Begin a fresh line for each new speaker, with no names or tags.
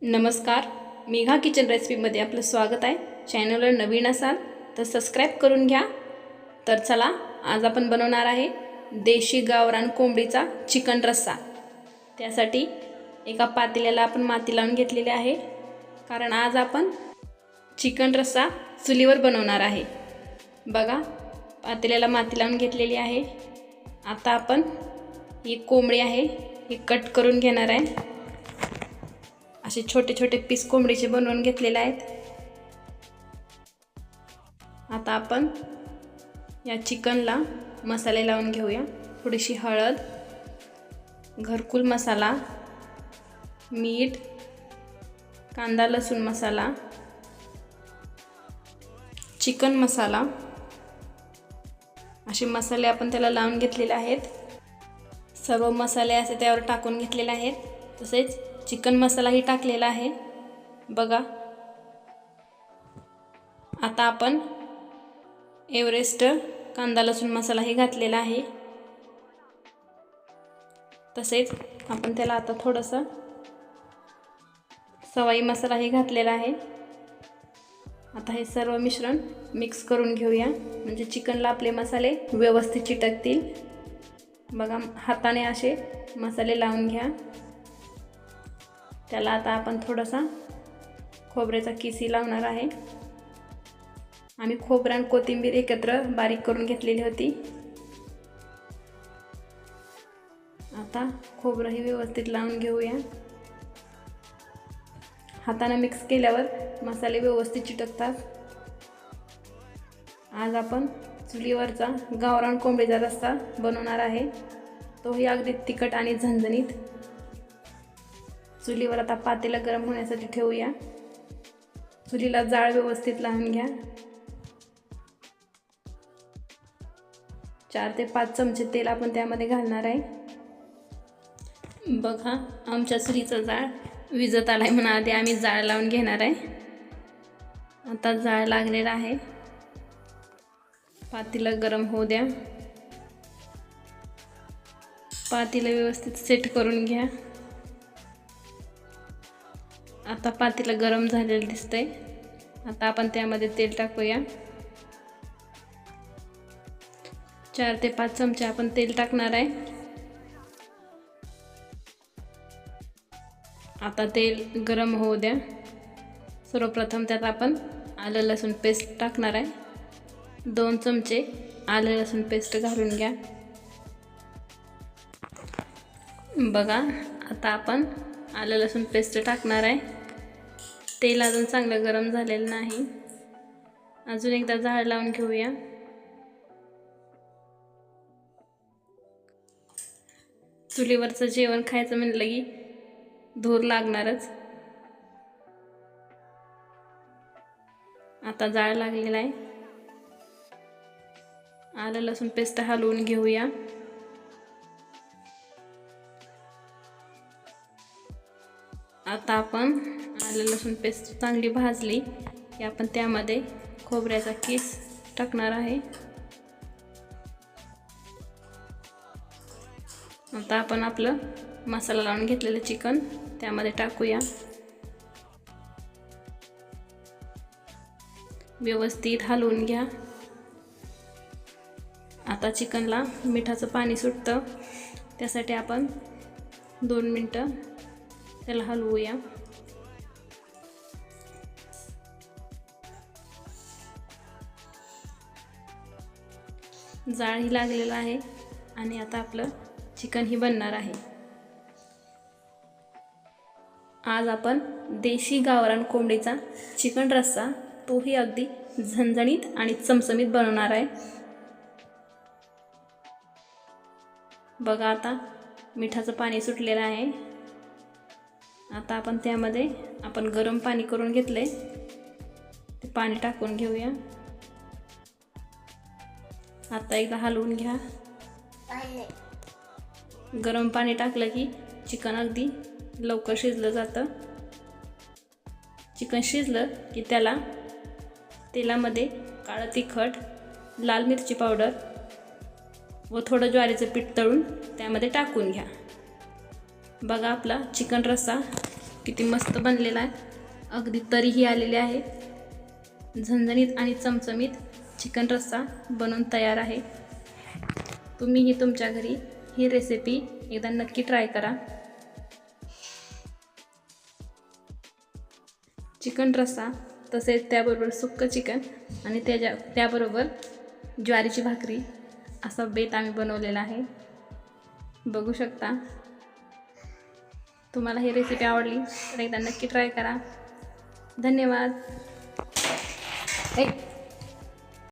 नमस्कार, मेघा किचन रेसिपीमध्ये आपलं स्वागत आहे। चॅनलवर नवीन असाल तर सबस्क्राईब करून घ्या। तर चला, आज आपण बनवणार आहे देशी गावरान कोंबडीचा चिकन रस्सा। त्यासाठी एका पातेल्याला आपण माती लावून घेतलेली आहे, कारण आज आपण चिकन रस्सा चुलीवर बनवणार आहे। बघा, पातेल्याला माती लावून घेतलेली आहे। आता आपण ही कोंबडी आहे ही कट करून घेणार आहे। असे छोटे छोटे पीस कोंबडीचे बनवून घेतलेले आहेत। आता आपण या चिकनला मसाले लावून घेऊया। थोडीशी हळद, घरकुल मसाला, मीठ, कांदा लसूण मसाला, चिकन मसाला, असे मसाले आपण त्याला लावून घेतलेले आहेत। सर्व मसाले असे त्यावर टाकून घेतलेले आहेत। तसेच चिकन मसालाही टाकलेला आहे। बघा, आता आपण एव्हरेस्ट कांदा लसूण मसालाही घातलेला आहे। तसेच आपण त्याला आता थोडंसं सवाई मसालाही घातलेला आहे। आता हे सर्व मिश्रण मिक्स करून घेऊया, म्हणजे चिकनला आपले मसाले व्यवस्थित चिटकतील। बघा, हाताने असे मसाले लावून घ्या। त्याला आता आपण थोडासा खोबऱ्याचा किसी लावणार आहे। आम्ही खोबरं आणि कोथिंबीर एकत्र बारीक करून घेतलेली होती। आता खोबरंही व्यवस्थित लावून घेऊया। हाताने मिक्स केल्यावर मसाले व्यवस्थित चिटकतात। आज आपण चुलीवरचा गावरान कोंबडीचा रस्सा बनवणार आहे, तोही अगदी तिखट आणि झणझणीत। चुलीवर आता पातेलं गरम होण्यासाठी ठेवूया। चुलीला जाळ व्यवस्थित लावून घ्या। 4 ते 5 चमचे तेल आपण त्यामध्ये घालणार आहे। बघा, आमच्या चुलीचा जाळ विझत आलाय म्हणून आधी आम्ही जाळ लावून घेणार आहे। आता जाळ लागलेला आहे। पातेलं गरम होऊ द्या। पातेलं व्यवस्थित सेट करून घ्या। आता पातेलं गरम झालेलं दिसतंय। आता आपण त्यामध्ये तेल टाकूया। 4 ते 5 चमचे आपण तेल टाकणार आहे। आता तेल गरम होऊ द्या। सर्वप्रथम त्यात आपण आलं लसूण पेस्ट टाकणार आहे। 2 चमचे आलं लसूण पेस्ट घालून घ्या। बघा, आता आपण आलं लसूण पेस्ट टाकणार आहे। तेल अजून चांगलं गरम झालेलं नाही। अजून एकदा जाळ लावून घेऊया। चुलीवरचं जेवण खायचं म्हणलं की धूर लागणारच। आता जाळ लागलेला आहे। आलं लसूण पेस्ट हलवून घेऊया। आता आपण आलं लसूण पेस्ट चांगली भाजली की आपण त्यामध्ये खोबऱ्याचा किस टाकणार आहे। आता आपण आपलं मसाला लावून घेतलेलं चिकन त्यामध्ये टाकूया। व्यवस्थित हलवून घ्या। आता चिकनला मिठाचं पाणी सुटतं, त्यासाठी आपण 2 मिनिटं त्याला हलवूया। जाळही लागलेला आहे आणि आता आपलं चिकन ही बनणार आहे। आज आपण देशी गावरान कोंबडीचा चिकन रस्सा, तोही अगदी झणझणीत आणि चमचमीत बनवणार आहे। बघा, आता मिठाचं पाणी सुटलेलं आहे। आता आपण त्यामध्ये गरम पाणी करून घेतले ते पाणी टाकून घेऊया। आता एकदा हलवून घ्या। गरम पाणी टाकलं की चिकन अगदी लवकर शिजलं जातं। चिकन शिजलं की त्याला तेलामध्ये काळं तिखट, लाल मिरची पावडर व थोडं ज्वारीचं पीठ तळून त्यामध्ये टाकून घ्या। बघा, आपला चिकन रस्सा किती मस्त बनलेला आहे, अगदी तरीही आलेले आहे. झणझणीत आणि चमचमीत चिकन रस्सा बनून तयार आहे. तुम्हीही तुमच्या घरी ही रेसिपी एकदा नक्की ट्राय करा. चिकन रस्सा तसेच त्याबरोबर सुक्कं चिकन आणि त्याबरोबर ज्वारीची भाकरी असा बेत आम्ही बनवलेला आहे. बघू शकता. तुम्हाला ही रेसिपी आवडली तर एकदा नक्की ट्राय करा. धन्यवाद.